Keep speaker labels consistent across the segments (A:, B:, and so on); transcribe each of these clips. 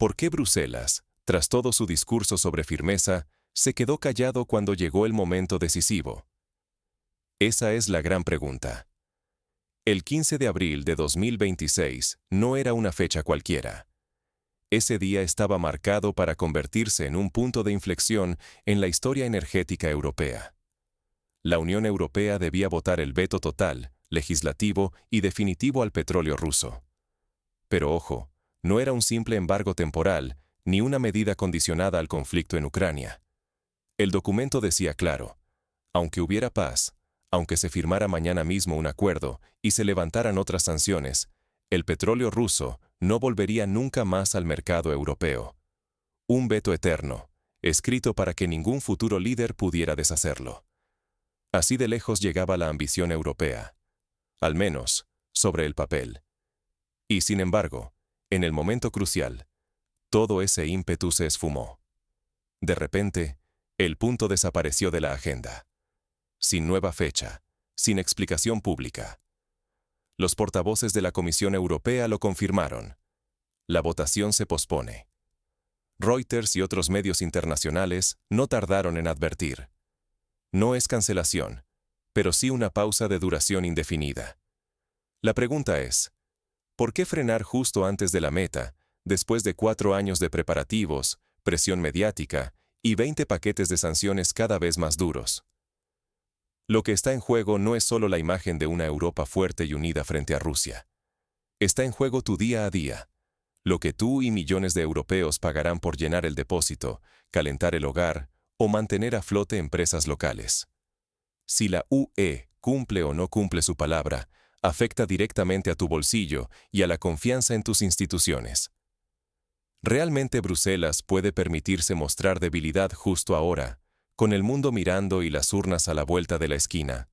A: ¿Por qué Bruselas, tras todo su discurso sobre firmeza, se quedó callado cuando llegó el momento decisivo? Esa es la gran pregunta. El 15 de abril de 2026 no era una fecha cualquiera. Ese día estaba marcado para convertirse en un punto de inflexión en la historia energética europea. La Unión Europea debía votar el veto total, legislativo y definitivo al petróleo ruso. Pero ojo, no era un simple embargo temporal, ni una medida condicionada al conflicto en Ucrania. El documento decía claro, aunque hubiera paz, aunque se firmara mañana mismo un acuerdo y se levantaran otras sanciones, el petróleo ruso no volvería nunca más al mercado europeo. Un veto eterno, escrito para que ningún futuro líder pudiera deshacerlo. Así de lejos llegaba la ambición europea. Al menos, sobre el papel. Y sin embargo, en el momento crucial, todo ese ímpetu se esfumó. De repente, el punto desapareció de la agenda. Sin nueva fecha, sin explicación pública. Los portavoces de la Comisión Europea lo confirmaron. La votación se pospone. Reuters y otros medios internacionales no tardaron en advertir. No es cancelación, pero sí una pausa de duración indefinida. La pregunta es, ¿por qué frenar justo antes de la meta, después de 4 años de preparativos, presión mediática y 20 paquetes de sanciones cada vez más duros? Lo que está en juego no es solo la imagen de una Europa fuerte y unida frente a Rusia. Está en juego tu día a día, lo que tú y millones de europeos pagarán por llenar el depósito, calentar el hogar o mantener a flote empresas locales. Si la UE cumple o no cumple su palabra, afecta directamente a tu bolsillo y a la confianza en tus instituciones. ¿Realmente Bruselas puede permitirse mostrar debilidad justo ahora, con el mundo mirando y las urnas a la vuelta de la esquina?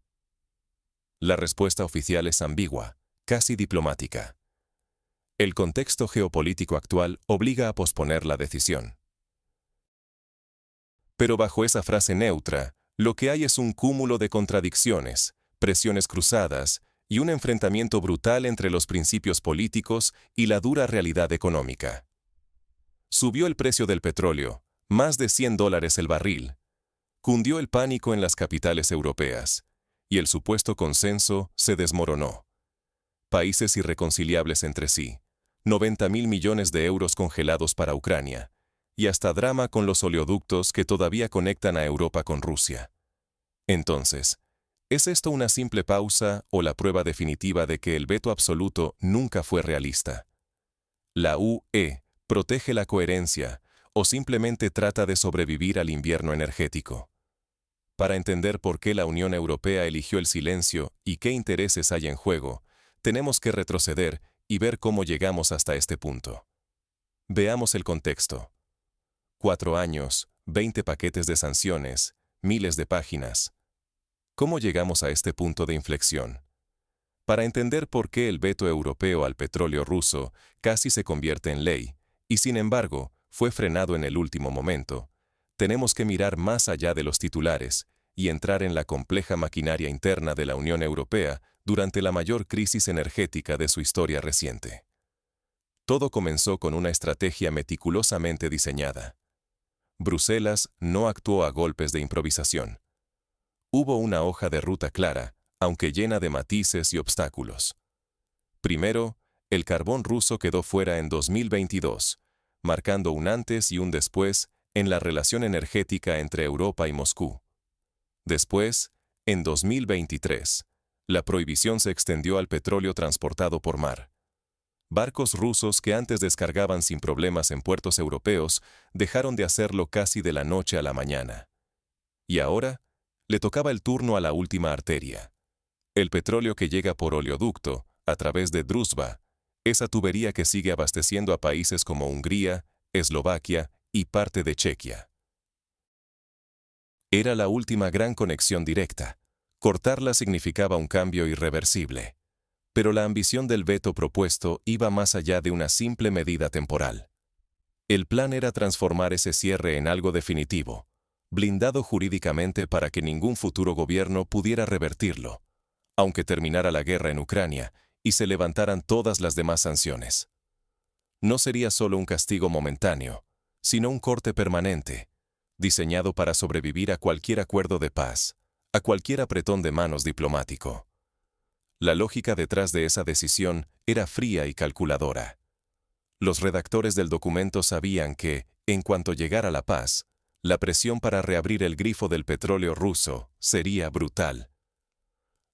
A: La respuesta oficial es ambigua, casi diplomática. El contexto geopolítico actual obliga a posponer la decisión. Pero bajo esa frase neutra, lo que hay es un cúmulo de contradicciones, presiones cruzadas y un enfrentamiento brutal entre los principios políticos y la dura realidad económica. Subió el precio del petróleo, más de $100 el barril. Cundió el pánico en las capitales europeas, y el supuesto consenso se desmoronó. Países irreconciliables entre sí, 90.000 millones de euros congelados para Ucrania, y hasta drama con los oleoductos que todavía conectan a Europa con Rusia. Entonces, ¿es esto una simple pausa o la prueba definitiva de que el veto absoluto nunca fue realista? ¿La UE protege la coherencia o simplemente trata de sobrevivir al invierno energético? Para entender por qué la Unión Europea eligió el silencio y qué intereses hay en juego, tenemos que retroceder y ver cómo llegamos hasta este punto. Veamos el contexto. 4 años, 20 paquetes de sanciones, miles de páginas. ¿Cómo llegamos a este punto de inflexión? Para entender por qué el veto europeo al petróleo ruso casi se convierte en ley, y sin embargo, fue frenado en el último momento, tenemos que mirar más allá de los titulares y entrar en la compleja maquinaria interna de la Unión Europea durante la mayor crisis energética de su historia reciente. Todo comenzó con una estrategia meticulosamente diseñada. Bruselas no actuó a golpes de improvisación. Hubo una hoja de ruta clara, aunque llena de matices y obstáculos. Primero, el carbón ruso quedó fuera en 2022, marcando un antes y un después en la relación energética entre Europa y Moscú. Después, en 2023, la prohibición se extendió al petróleo transportado por mar. Barcos rusos que antes descargaban sin problemas en puertos europeos dejaron de hacerlo casi de la noche a la mañana. Y ahora, le tocaba el turno a la última arteria. El petróleo que llega por oleoducto, a través de Druzhba, esa tubería que sigue abasteciendo a países como Hungría, Eslovaquia y parte de Chequia. Era la última gran conexión directa. Cortarla significaba un cambio irreversible. Pero la ambición del veto propuesto iba más allá de una simple medida temporal. El plan era transformar ese cierre en algo definitivo, blindado jurídicamente para que ningún futuro gobierno pudiera revertirlo, aunque terminara la guerra en Ucrania y se levantaran todas las demás sanciones. no sería solo un castigo momentáneo, sino un corte permanente, diseñado para sobrevivir a cualquier acuerdo de paz, a cualquier apretón de manos diplomático. La lógica detrás de esa decisión era fría y calculadora. Los redactores del documento sabían que, en cuanto llegara la paz, la presión para reabrir el grifo del petróleo ruso sería brutal.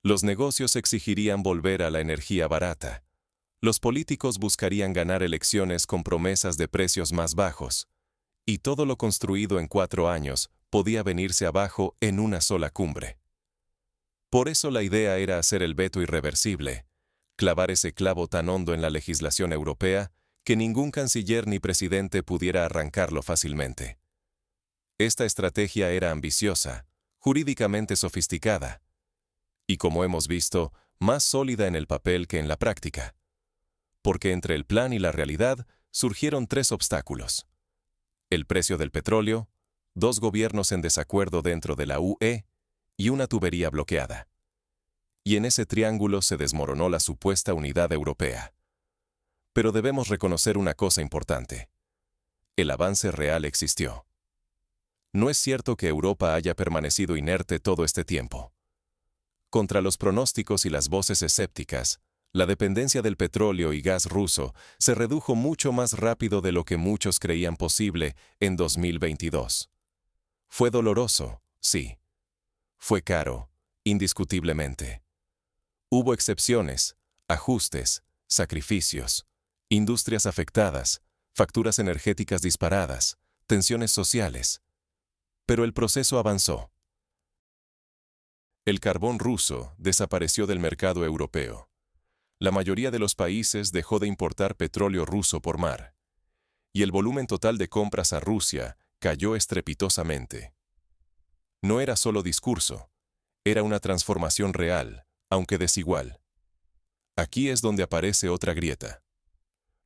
A: Los negocios exigirían volver a la energía barata. Los políticos buscarían ganar elecciones con promesas de precios más bajos, y todo lo construido en 4 años podía venirse abajo en una sola cumbre. Por eso la idea era hacer el veto irreversible, clavar ese clavo tan hondo en la legislación europea que ningún canciller ni presidente pudiera arrancarlo fácilmente. Esta estrategia era ambiciosa, jurídicamente sofisticada, y como hemos visto, más sólida en el papel que en la práctica. Porque entre el plan y la realidad surgieron 3 obstáculos: el precio del petróleo, 2 gobiernos en desacuerdo dentro de la UE y una tubería bloqueada. Y en ese triángulo se desmoronó la supuesta unidad europea. Pero debemos reconocer una cosa importante: el avance real existió. No es cierto que Europa haya permanecido inerte todo este tiempo. Contra los pronósticos y las voces escépticas, la dependencia del petróleo y gas ruso se redujo mucho más rápido de lo que muchos creían posible en 2022. Fue doloroso, sí. Fue caro, indiscutiblemente. Hubo excepciones, ajustes, sacrificios, industrias afectadas, facturas energéticas disparadas, tensiones sociales. Pero el proceso avanzó. El carbón ruso desapareció del mercado europeo. La mayoría de los países dejó de importar petróleo ruso por mar, y el volumen total de compras a Rusia cayó estrepitosamente. No era solo discurso, era una transformación real, aunque desigual. Aquí es donde aparece otra grieta.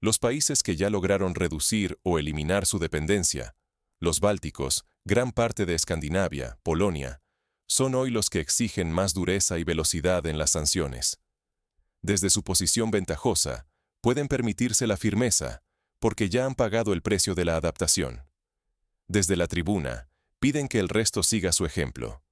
A: Los países que ya lograron reducir o eliminar su dependencia, los bálticos, gran parte de Escandinavia, Polonia, son hoy los que exigen más dureza y velocidad en las sanciones. Desde su posición ventajosa, pueden permitirse la firmeza, porque ya han pagado el precio de la adaptación. Desde la tribuna, piden que el resto siga su ejemplo.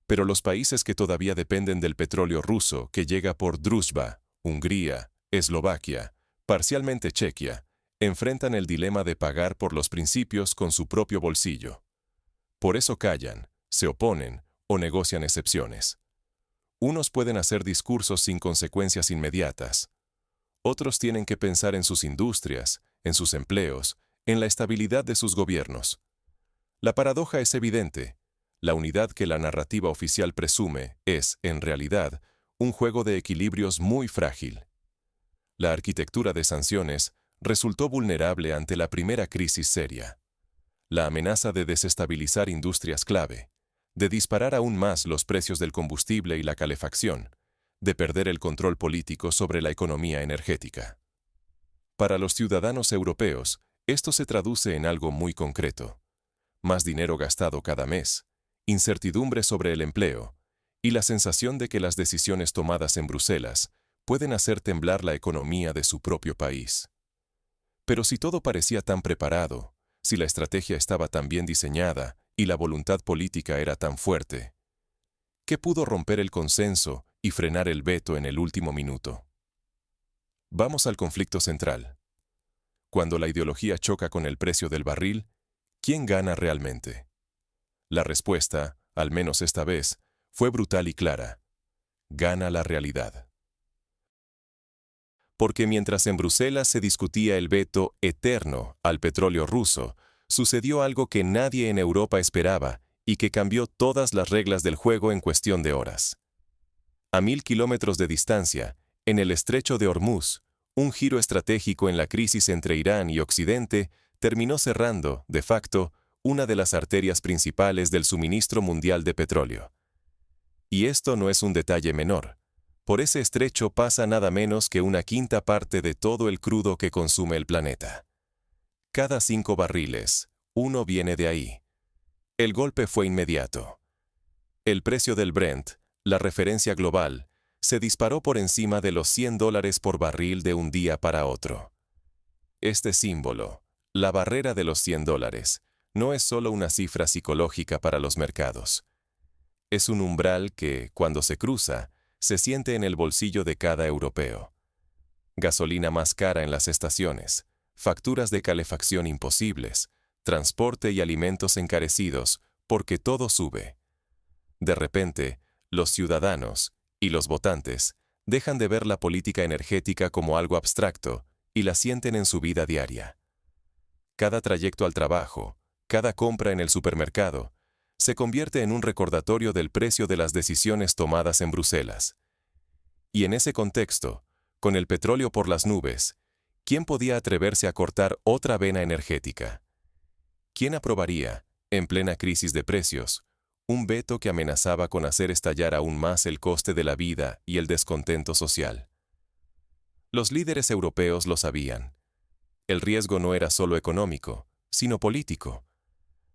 A: Pero los países que todavía dependen del petróleo ruso que llega por Druzhba, Hungría, Eslovaquia, parcialmente Chequia, enfrentan el dilema de pagar por los principios con su propio bolsillo. Por eso callan, se oponen o negocian excepciones. Unos pueden hacer discursos sin consecuencias inmediatas. Otros tienen que pensar en sus industrias, en sus empleos, en la estabilidad de sus gobiernos. La paradoja es evidente. La unidad que la narrativa oficial presume es, en realidad, un juego de equilibrios muy frágil. La arquitectura de sanciones resultó vulnerable ante la primera crisis seria. La amenaza de desestabilizar industrias clave, de disparar aún más los precios del combustible y la calefacción, de perder el control político sobre la economía energética. Para los ciudadanos europeos, esto se traduce en algo muy concreto: más dinero gastado cada mes, incertidumbre sobre el empleo, y la sensación de que las decisiones tomadas en Bruselas pueden hacer temblar la economía de su propio país. Pero si todo parecía tan preparado, si la estrategia estaba tan bien diseñada y la voluntad política era tan fuerte, ¿qué pudo romper el consenso y frenar el veto en el último minuto? Vamos al conflicto central. Cuando la ideología choca con el precio del barril, ¿quién gana realmente? La respuesta, al menos esta vez, fue brutal y clara: gana la realidad. Porque mientras en Bruselas se discutía el veto eterno al petróleo ruso, sucedió algo que nadie en Europa esperaba y que cambió todas las reglas del juego en cuestión de horas. A 1000 kilómetros de distancia, en el estrecho de Hormuz, un giro estratégico en la crisis entre Irán y Occidente terminó cerrando, de facto, una de las arterias principales del suministro mundial de petróleo. Y esto no es un detalle menor. Por ese estrecho pasa nada menos que una quinta parte de todo el crudo que consume el planeta. Cada 5 barriles, uno viene de ahí. El golpe fue inmediato. El precio del Brent, la referencia global, se disparó por encima de los $100 por barril de un día para otro. Este símbolo, la barrera de los $100, no es solo una cifra psicológica para los mercados. Es un umbral que, cuando se cruza, se siente en el bolsillo de cada europeo. Gasolina más cara en las estaciones, facturas de calefacción imposibles, transporte y alimentos encarecidos, porque todo sube. De repente, los ciudadanos y los votantes dejan de ver la política energética como algo abstracto y la sienten en su vida diaria. Cada trayecto al trabajo, cada compra en el supermercado, se convierte en un recordatorio del precio de las decisiones tomadas en Bruselas. Y en ese contexto, con el petróleo por las nubes, ¿quién podía atreverse a cortar otra vena energética? ¿Quién aprobaría, en plena crisis de precios, un veto que amenazaba con hacer estallar aún más el coste de la vida y el descontento social? Los líderes europeos lo sabían. El riesgo no era solo económico, sino político.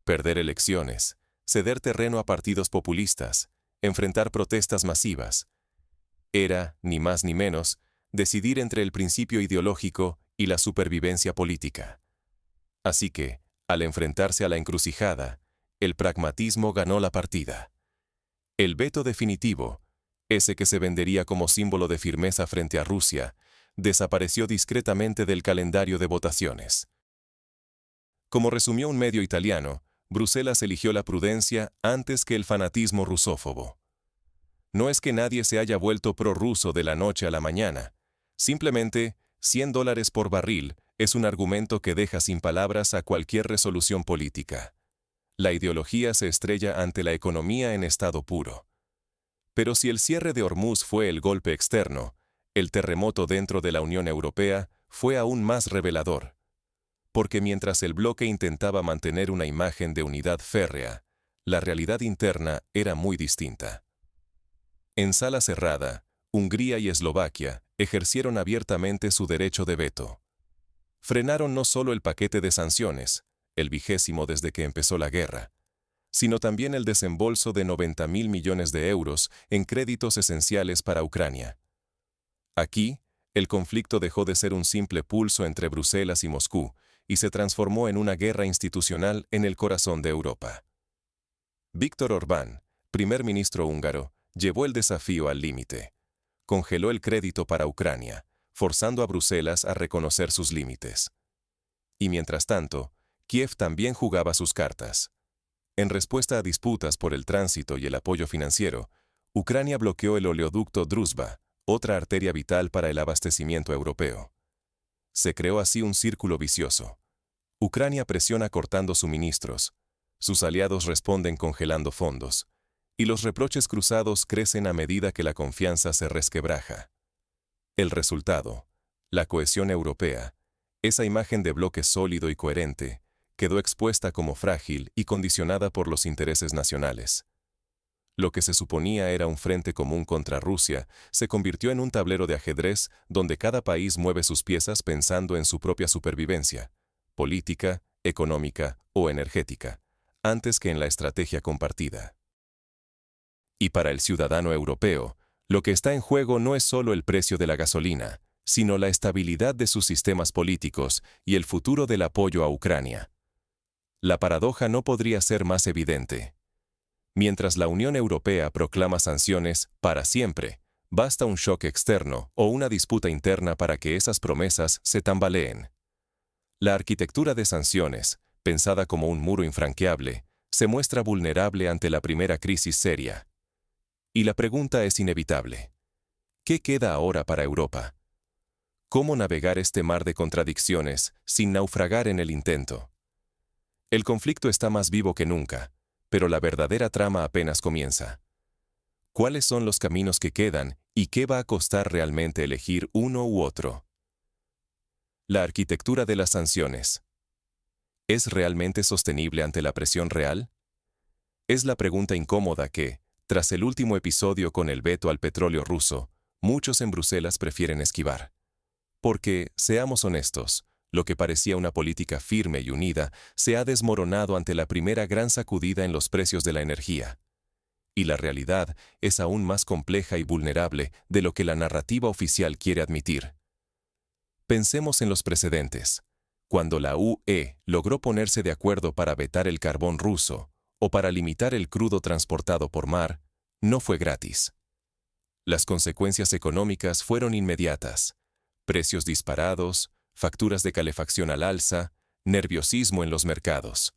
A: Perder elecciones, ceder terreno a partidos populistas, enfrentar protestas masivas. Era, ni más ni menos, decidir entre el principio ideológico y la supervivencia política. Así que, al enfrentarse a la encrucijada, el pragmatismo ganó la partida. El veto definitivo, ese que se vendería como símbolo de firmeza frente a Rusia, desapareció discretamente del calendario de votaciones. Como resumió un medio italiano, Bruselas eligió la prudencia antes que el fanatismo rusófobo. No es que nadie se haya vuelto prorruso de la noche a la mañana. Simplemente, $100 por barril es un argumento que deja sin palabras a cualquier resolución política. La ideología se estrella ante la economía en estado puro. Pero si el cierre de Hormuz fue el golpe externo, el terremoto dentro de la Unión Europea fue aún más revelador. Porque mientras el bloque intentaba mantener una imagen de unidad férrea, la realidad interna era muy distinta. En sala cerrada, Hungría y Eslovaquia ejercieron abiertamente su derecho de veto. Frenaron no solo el paquete de sanciones, el 20º desde que empezó la guerra, sino también el desembolso de 90.000 millones de euros en créditos esenciales para Ucrania. Aquí, el conflicto dejó de ser un simple pulso entre Bruselas y Moscú y se transformó en una guerra institucional en el corazón de Europa. Viktor Orbán, primer ministro húngaro, llevó el desafío al límite. Congeló el crédito para Ucrania, forzando a Bruselas a reconocer sus límites. Y mientras tanto, Kiev también jugaba sus cartas. En respuesta a disputas por el tránsito y el apoyo financiero, Ucrania bloqueó el oleoducto Druzhba, otra arteria vital para el abastecimiento europeo. Se creó así un círculo vicioso. Ucrania presiona cortando suministros, sus aliados responden congelando fondos, y los reproches cruzados crecen a medida que la confianza se resquebraja. El resultado, la cohesión europea, esa imagen de bloque sólido y coherente, quedó expuesta como frágil y condicionada por los intereses nacionales. Lo que se suponía era un frente común contra Rusia se convirtió en un tablero de ajedrez donde cada país mueve sus piezas pensando en su propia supervivencia, política, económica o energética, antes que en la estrategia compartida. Y para el ciudadano europeo, lo que está en juego no es solo el precio de la gasolina, sino la estabilidad de sus sistemas políticos y el futuro del apoyo a Ucrania. La paradoja no podría ser más evidente. Mientras la Unión Europea proclama sanciones para siempre, basta un shock externo o una disputa interna para que esas promesas se tambaleen. La arquitectura de sanciones, pensada como un muro infranqueable, se muestra vulnerable ante la primera crisis seria. Y la pregunta es inevitable. ¿Qué queda ahora para Europa? ¿Cómo navegar este mar de contradicciones sin naufragar en el intento? El conflicto está más vivo que nunca, pero la verdadera trama apenas comienza. ¿Cuáles son los caminos que quedan y qué va a costar realmente elegir uno u otro? La arquitectura de las sanciones. ¿Es realmente sostenible ante la presión real? Es la pregunta incómoda que, tras el último episodio con el veto al petróleo ruso, muchos en Bruselas prefieren esquivar. Porque, seamos honestos, lo que parecía una política firme y unida se ha desmoronado ante la primera gran sacudida en los precios de la energía. Y la realidad es aún más compleja y vulnerable de lo que la narrativa oficial quiere admitir. Pensemos en los precedentes. Cuando la UE logró ponerse de acuerdo para vetar el carbón ruso o para limitar el crudo transportado por mar, no fue gratis. Las consecuencias económicas fueron inmediatas. Precios disparados, facturas de calefacción al alza, nerviosismo en los mercados.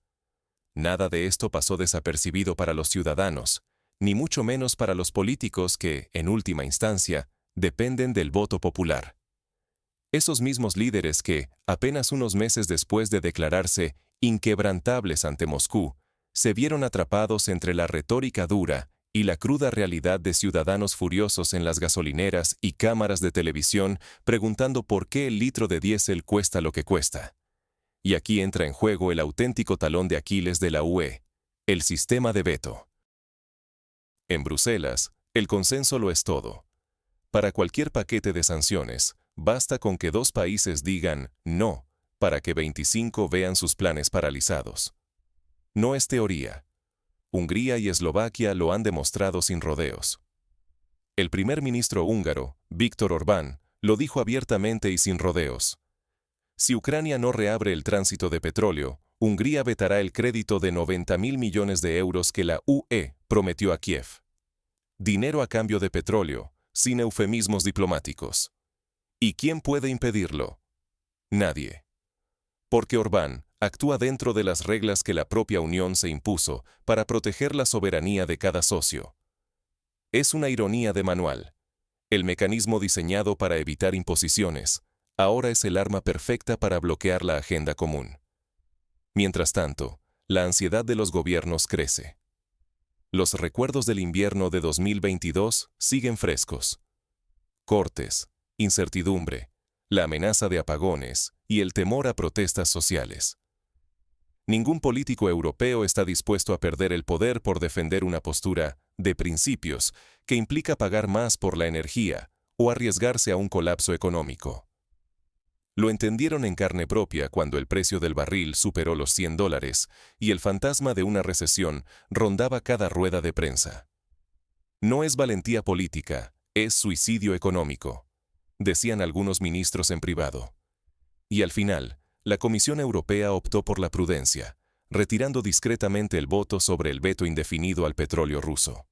A: Nada de esto pasó desapercibido para los ciudadanos, ni mucho menos para los políticos que, en última instancia, dependen del voto popular. Esos mismos líderes que, apenas unos meses después de declararse inquebrantables ante Moscú, se vieron atrapados entre la retórica dura y la cruda realidad de ciudadanos furiosos en las gasolineras y cámaras de televisión preguntando por qué el litro de diésel cuesta lo que cuesta. Y aquí entra en juego el auténtico talón de Aquiles de la UE, el sistema de veto. En Bruselas, el consenso lo es todo. Para cualquier paquete de sanciones, basta con que 2 países digan no para que 25 vean sus planes paralizados. No es teoría. Hungría y Eslovaquia lo han demostrado sin rodeos. El primer ministro húngaro, Viktor Orbán, lo dijo abiertamente y sin rodeos. Si Ucrania no reabre el tránsito de petróleo, Hungría vetará el crédito de 90.000 millones de euros que la UE prometió a Kiev. Dinero a cambio de petróleo, sin eufemismos diplomáticos. ¿Y quién puede impedirlo? Nadie. Porque Orbán actúa dentro de las reglas que la propia Unión se impuso para proteger la soberanía de cada socio. Es una ironía de manual. El mecanismo diseñado para evitar imposiciones, ahora es el arma perfecta para bloquear la agenda común. Mientras tanto, la ansiedad de los gobiernos crece. Los recuerdos del invierno de 2022 siguen frescos. Cortes, incertidumbre, la amenaza de apagones y el temor a protestas sociales. Ningún político europeo está dispuesto a perder el poder por defender una postura de principios que implica pagar más por la energía o arriesgarse a un colapso económico. Lo entendieron en carne propia cuando el precio del barril superó los $100 y el fantasma de una recesión rondaba cada rueda de prensa. No es valentía política, es suicidio económico, decían algunos ministros en privado. Y al final, la Comisión Europea optó por la prudencia, retirando discretamente el voto sobre el veto indefinido al petróleo ruso.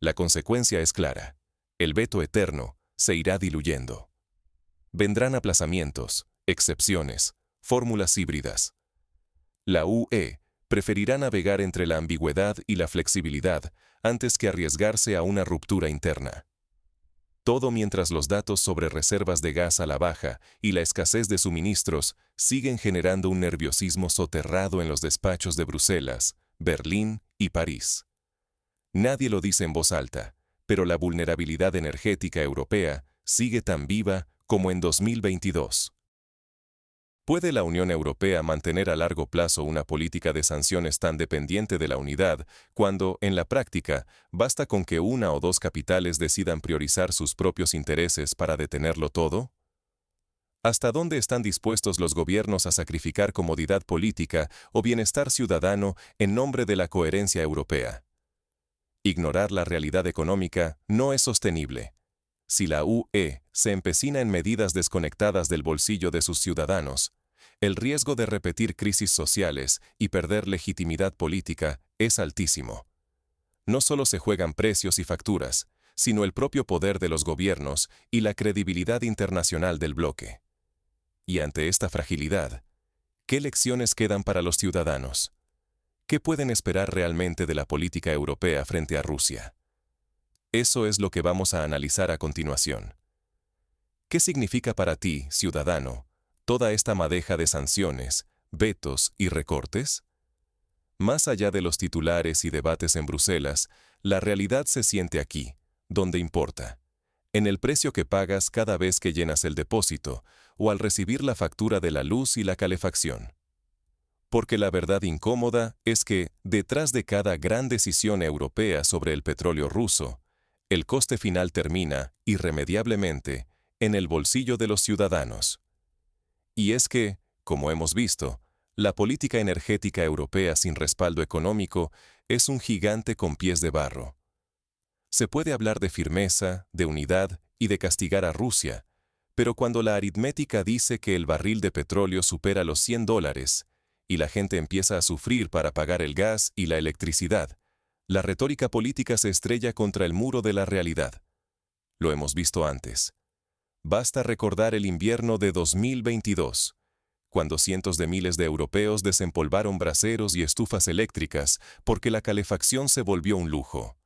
A: La consecuencia es clara: el veto eterno se irá diluyendo. Vendrán aplazamientos, excepciones, fórmulas híbridas. La UE preferirá navegar entre la ambigüedad y la flexibilidad antes que arriesgarse a una ruptura interna. Todo mientras los datos sobre reservas de gas a la baja y la escasez de suministros siguen generando un nerviosismo soterrado en los despachos de Bruselas, Berlín y París. Nadie lo dice en voz alta, pero la vulnerabilidad energética europea sigue tan viva como en 2022. ¿Puede la Unión Europea mantener a largo plazo una política de sanciones tan dependiente de la unidad cuando, en la práctica, basta con que 1 o 2 capitales decidan priorizar sus propios intereses para detenerlo todo? ¿Hasta dónde están dispuestos los gobiernos a sacrificar comodidad política o bienestar ciudadano en nombre de la coherencia europea? Ignorar la realidad económica no es sostenible. Si la UE se empecina en medidas desconectadas del bolsillo de sus ciudadanos, el riesgo de repetir crisis sociales y perder legitimidad política es altísimo. No solo se juegan precios y facturas, sino el propio poder de los gobiernos y la credibilidad internacional del bloque. Y ante esta fragilidad, ¿qué lecciones quedan para los ciudadanos? ¿Qué pueden esperar realmente de la política europea frente a Rusia? Eso es lo que vamos a analizar a continuación. ¿Qué significa para ti, ciudadano, toda esta madeja de sanciones, vetos y recortes? Más allá de los titulares y debates en Bruselas, la realidad se siente aquí, donde importa, en el precio que pagas cada vez que llenas el depósito o al recibir la factura de la luz y la calefacción. Porque la verdad incómoda es que, detrás de cada gran decisión europea sobre el petróleo ruso, el coste final termina, irremediablemente, en el bolsillo de los ciudadanos. Y es que, como hemos visto, la política energética europea sin respaldo económico es un gigante con pies de barro. Se puede hablar de firmeza, de unidad y de castigar a Rusia, Pero cuando la aritmética dice que el barril de petróleo supera los $100 y la gente empieza a sufrir para pagar el gas y la electricidad, la retórica política se estrella contra el muro de la realidad. Lo hemos visto antes. Basta recordar el invierno de 2022, cuando cientos de miles de europeos desempolvaron braseros y estufas eléctricas porque la calefacción se volvió un lujo.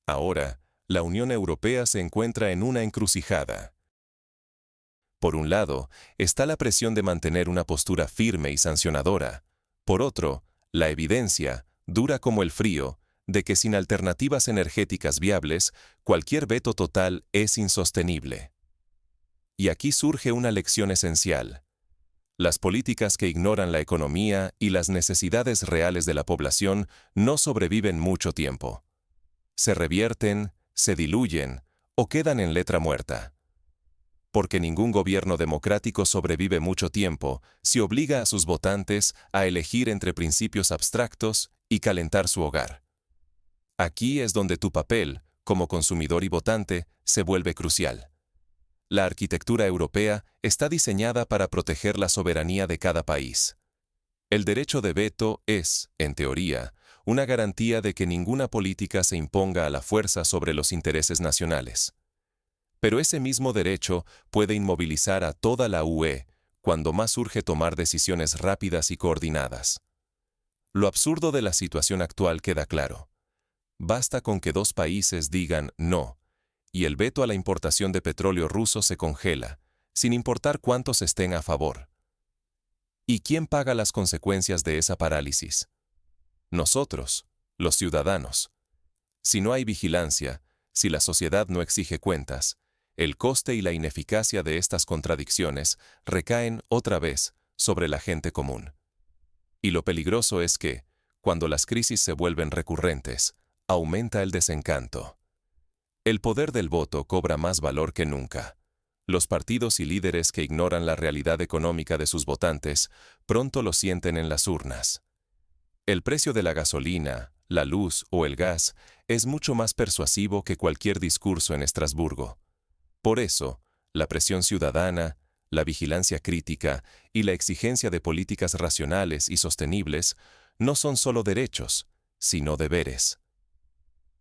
A: Ahora, la Unión Europea se encuentra en una encrucijada. Por un lado, está la presión de mantener una postura firme y sancionadora. Por otro, la evidencia, dura como el frío, de que sin alternativas energéticas viables, cualquier veto total es insostenible. Y aquí surge una lección esencial. Las políticas que ignoran la economía y las necesidades reales de la población no sobreviven mucho tiempo. Se revierten, se diluyen o quedan en letra muerta. Porque ningún gobierno democrático sobrevive mucho tiempo si obliga a sus votantes a elegir entre principios abstractos y calentar su hogar. Aquí es donde tu papel, como consumidor y votante, se vuelve crucial. La arquitectura europea está diseñada para proteger la soberanía de cada país. El derecho de veto es, en teoría, una garantía de que ninguna política se imponga a la fuerza sobre los intereses nacionales. Pero ese mismo derecho puede inmovilizar a toda la UE cuando más urge tomar decisiones rápidas y coordinadas. Lo absurdo de la situación actual queda claro. Basta con que dos países digan no, y el veto a la importación de petróleo ruso se congela, sin importar cuántos estén a favor. ¿Y quién paga las consecuencias de esa parálisis? Nosotros, los ciudadanos. Si no hay vigilancia, si la sociedad no exige cuentas, el coste y la ineficacia de estas contradicciones recaen otra vez sobre la gente común. Y lo peligroso es que, cuando las crisis se vuelven recurrentes, aumenta el desencanto. El poder del voto cobra más valor que nunca. Los partidos y líderes que ignoran la realidad económica de sus votantes pronto lo sienten en las urnas. El precio de la gasolina, la luz o el gas es mucho más persuasivo que cualquier discurso en Estrasburgo. Por eso, la presión ciudadana, la vigilancia crítica y la exigencia de políticas racionales y sostenibles no son solo derechos, sino deberes.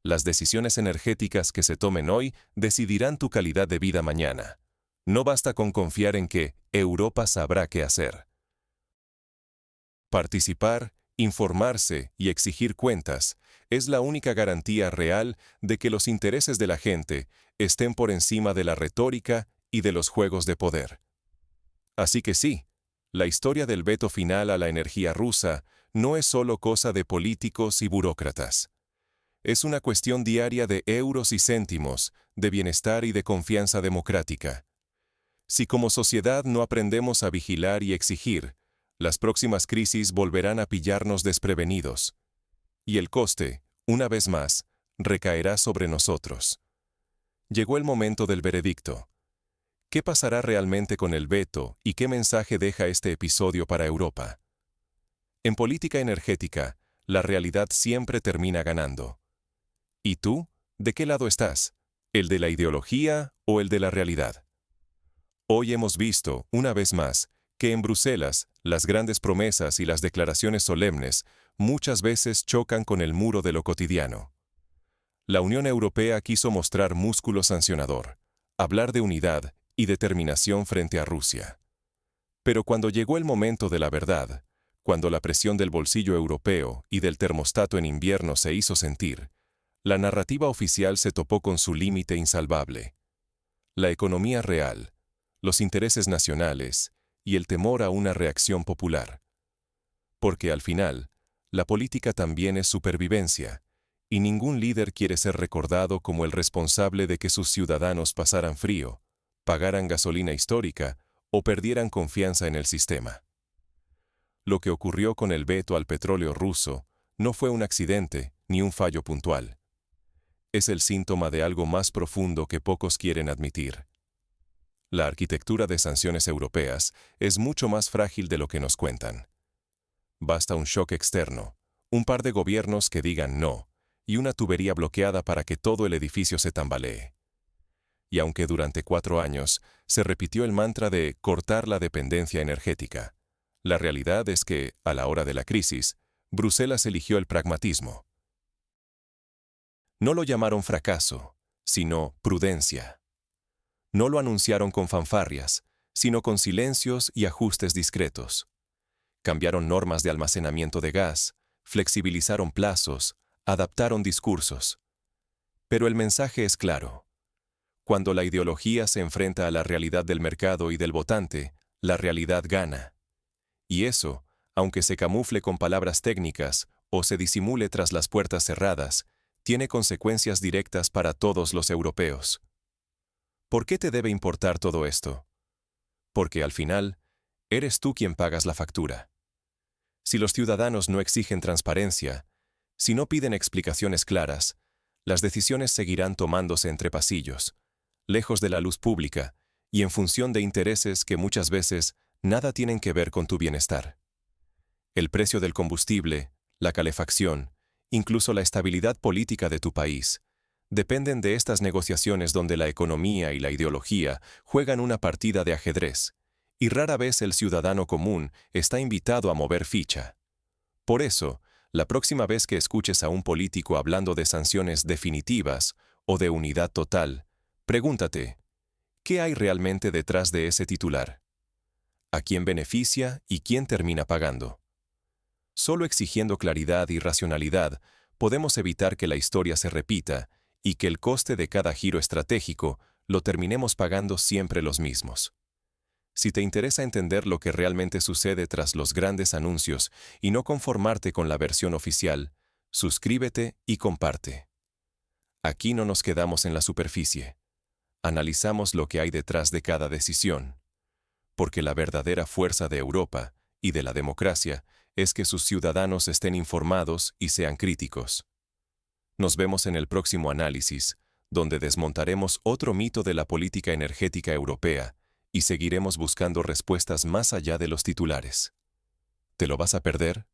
A: Las decisiones energéticas que se tomen hoy decidirán tu calidad de vida mañana. No basta con confiar en que Europa sabrá qué hacer. Participar, informarse y exigir cuentas es la única garantía real de que los intereses de la gente estén por encima de la retórica y de los juegos de poder. Así que sí, la historia del veto final a la energía rusa no es solo cosa de políticos y burócratas. Es una cuestión diaria de euros y céntimos, de bienestar y de confianza democrática. Si como sociedad no aprendemos a vigilar y exigir, las próximas crisis volverán a pillarnos desprevenidos. Y el coste, una vez más, recaerá sobre nosotros. Llegó el momento del veredicto. ¿Qué pasará realmente con el veto y qué mensaje deja este episodio para Europa? En política energética, la realidad siempre termina ganando. ¿Y tú? ¿De qué lado estás? ¿El de la ideología o el de la realidad? Hoy hemos visto, una vez más, que en Bruselas, las grandes promesas y las declaraciones solemnes muchas veces chocan con el muro de lo cotidiano. La Unión Europea quiso mostrar músculo sancionador, hablar de unidad y determinación frente a Rusia. Pero cuando llegó el momento de la verdad, cuando la presión del bolsillo europeo y del termostato en invierno se hizo sentir, la narrativa oficial se topó con su límite insalvable. La economía real, los intereses nacionales y el temor a una reacción popular. Porque al final, la política también es supervivencia, y ningún líder quiere ser recordado como el responsable de que sus ciudadanos pasaran frío, pagaran gasolina histórica o perdieran confianza en el sistema. Lo que ocurrió con el veto al petróleo ruso no fue un accidente ni un fallo puntual. Es el síntoma de algo más profundo que pocos quieren admitir. La arquitectura de sanciones europeas es mucho más frágil de lo que nos cuentan. Basta un shock externo, un par de gobiernos que digan no, y una tubería bloqueada para que todo el edificio se tambalee. y aunque durante 4 años se repitió el mantra de cortar la dependencia energética, la realidad es que, a la hora de la crisis, Bruselas eligió el pragmatismo. No lo llamaron fracaso, sino prudencia. No lo anunciaron con fanfarrias, sino con silencios y ajustes discretos. Cambiaron normas de almacenamiento de gas, flexibilizaron plazos, adaptaron discursos. Pero el mensaje es claro. Cuando la ideología se enfrenta a la realidad del mercado y del votante, la realidad gana. Y eso, aunque se camufle con palabras técnicas o se disimule tras las puertas cerradas, tiene consecuencias directas para todos los europeos. ¿Por qué te debe importar todo esto? Porque al final, eres tú quien pagas la factura. Si los ciudadanos no exigen transparencia, si no piden explicaciones claras, las decisiones seguirán tomándose entre pasillos, lejos de la luz pública y en función de intereses que muchas veces nada tienen que ver con tu bienestar. El precio del combustible, la calefacción, incluso la estabilidad política de tu país, dependen de estas negociaciones donde la economía y la ideología juegan una partida de ajedrez, y rara vez el ciudadano común está invitado a mover ficha. Por eso, la próxima vez que escuches a un político hablando de sanciones definitivas o de unidad total, pregúntate, ¿qué hay realmente detrás de ese titular? ¿A quién beneficia y quién termina pagando? Solo exigiendo claridad y racionalidad podemos evitar que la historia se repita y que el coste de cada giro estratégico lo terminemos pagando siempre los mismos. Si te interesa entender lo que realmente sucede tras los grandes anuncios y no conformarte con la versión oficial, suscríbete y comparte. Aquí no nos quedamos en la superficie. Analizamos lo que hay detrás de cada decisión. Porque la verdadera fuerza de Europa y de la democracia es que sus ciudadanos estén informados y sean críticos. Nos vemos en el próximo análisis, donde desmontaremos otro mito de la política energética europea y seguiremos buscando respuestas más allá de los titulares. ¿Te lo vas a perder?